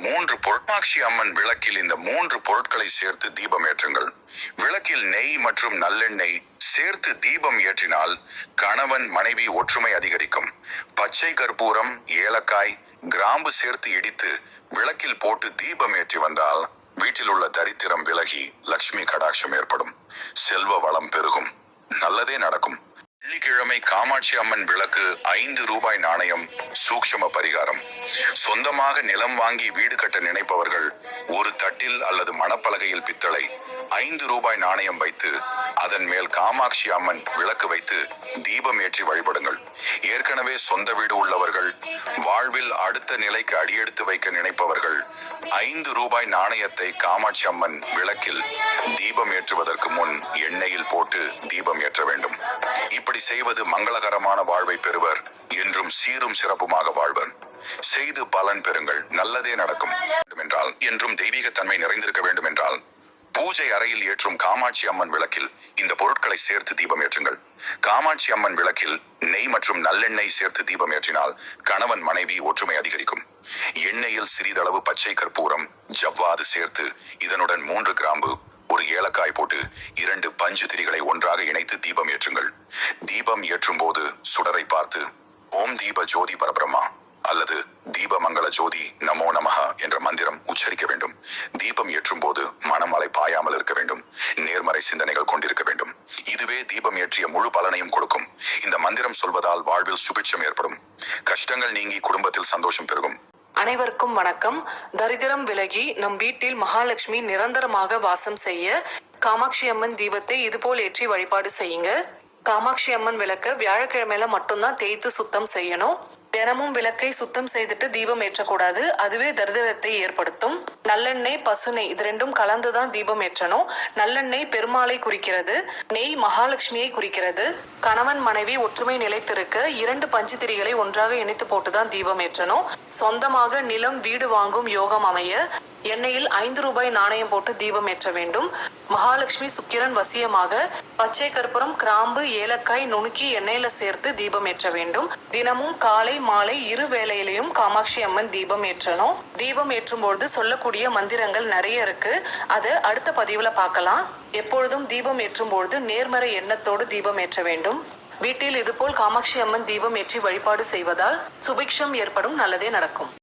மூன்று பொருட்காட்சி அம்மன் விளக்கில் இந்த மூன்று பொருட்களை சேர்த்து தீபம் ஏற்றுங்கள். விளக்கில் நெய் மற்றும் நல்லெண்ணெய் சேர்த்து தீபம் ஏற்றினால் கணவன் மனைவி ஒற்றுமை அதிகரிக்கும். பச்சை கற்பூரம், ஏலக்காய், கிராம்பு சேர்த்து இடித்து விளக்கில் போட்டு தீபம் ஏற்றி வந்தால் வீட்டில் உள்ள தரித்திரம் விலகி லட்சுமி கடாட்சம் ஏற்படும். செல்வ வளம் பெருகும். நல்லதே நடக்கும். வெள்ளிக்கிழமை காமாட்சி அம்மன் விளக்கு 5 ரூபாய் நாணயம். சூக்ஷ்ம பரிகாரம். சொந்தமாக நிலம் வாங்கி வீடு கட்ட நினைப்பவர்கள் ஒரு தட்டில் அல்லது மணப்பலகையில் பித்தளை 5 ரூபாய் நாணயம் வைத்து அதன் மேல் காமாட்சி அம்மன் விளக்கு வைத்து தீபம் ஏற்றி வழிபடுங்கள். ஏற்கனவே சொந்த வீடு உள்ளவர்கள், வாழ்வில் அடுத்த நிலைக்கு அடியெடுத்து வைக்க நினைப்பவர்கள் 5 ரூபாய் நாணயத்தை காமாட்சி அம்மன் விளக்கில் தீபம் ஏற்றுவதற்கு முன் எண்ணெயில் போட்டு தீபம் ஏற்ற வேண்டும். இப்படி செய்வது மங்களகரமான வாழ்வை பெறுவர். என்றும் சீரும் சிறப்புமாக வாழ்வர். செய்து பலன் பெறுங்கள். நல்லதே நடக்கும் என்றால், என்றும் தெய்வீக தன்மை நிறைந்திருக்க வேண்டும் என்றால், பூஜை அறையில் ஏற்றும் காமாட்சி அம்மன் விளக்கில் இந்த பொருட்களை சேர்த்து தீபம் ஏற்றுங்கள். காமாட்சி அம்மன் விளக்கில் நெய் மற்றும் நல்லெண்ணெய் சேர்த்து தீபம் ஏற்றினால் கணவன் மனைவி ஒற்றுமை அதிகரிக்கும். எண்ணெயில் சிறிதளவு பச்சை கற்பூரம், ஜவ்வாது சேர்த்து இதனுடன் 3 கிராம்பு, 1 ஏலக்காய் போட்டு 2 பஞ்சு திரிகளை ஒன்றாக இணைத்து தீபம் ஏற்றுங்கள். தீபம் ஏற்றும் போது சுடரை பார்த்து ஓம் தீப ஜோதி பரபிரம்மா அல்லது தீப மங்கள ஜோதி நமோ நமஹ என்ற மந்திரம் உச்சரிக்க வேண்டும். தீபம் ஏற்றும் போது மனமலை பாயாமல் இருக்க வேண்டும். நேர்மறை சிந்தனைகள் கொண்டிருக்க வேண்டும். இதுவே தீபம் ஏற்றிய முழு பலனையும் கொடுக்கும். இந்த மந்திரம் சொல்வதால் வாழ்வில் சுபிட்சம் ஏற்படும். கஷ்டங்கள் நீங்கி குடும்பத்தில் சந்தோஷம் பெருகும். அனைவருக்கும் வணக்கம். தரித்திரம் விலகி நம் வீட்டில் மகாலட்சுமி நிரந்தரமாக வாசம் செய்ய காமாட்சி அம்மன் தீபத்தை இதுபோல் ஏற்றி வழிபாடு செய்யுங்க. காமாட்சி அம்மன் விளக்க வியாழக்கிழமையில மட்டும்தான் தேய்த்து சுத்தம் செய்யணும். தினமும் விளக்கை சுத்தம் செய்துட்டு தீபம் ஏற்றக்கூடாது. அதுவே தரித்திரத்தை ஏற்படுத்தும். நல்லெண்ணெய், பசுநெய் இது ரெண்டும் கலந்துதான் தீபம் ஏற்றணும். நல்லெண்ணெய் பெருமாளை குறிக்கிறது, நெய் மகாலட்சுமியை குறிக்கிறது. கணவன் மனைவி ஒற்றுமை நிலைத்திருக்க 2 பஞ்சு திரிகளை ஒன்றாக இணைத்து போட்டுதான் தீபம் ஏற்றணும். சொந்தமாக நிலம், வீடு வாங்கும் யோகம் அமைய எண்ணெயில் 5 ரூபாய் நாணயம் போட்டு தீபம் ஏற்ற வேண்டும். மகாலட்சுமி சுக்கிரன் வசியமாக பச்சை கற்பூரம், கிராம்பு, ஏலக்காய் நுணுக்கி எண்ணெயில சேர்த்து தீபம் ஏற்ற வேண்டும். தினமும் காலை மாலை 2 வேளையிலையும் காமாட்சி அம்மன் தீபம் ஏற்றணும். தீபம் ஏற்றும் பொழுது சொல்லக்கூடிய மந்திரங்கள் நிறைய இருக்கு. அது அடுத்த பதிவுல பார்க்கலாம். எப்பொழுதும் தீபம் ஏற்றும் பொழுது நேர்மறை எண்ணத்தோடு தீபம் ஏற்ற வேண்டும். வீட்டில் இதுபோல் காமாட்சி அம்மன் தீபம் ஏற்றி வழிபாடு செய்வதால் சுபிக்ஷம் ஏற்படும். நல்லதே நடக்கும்.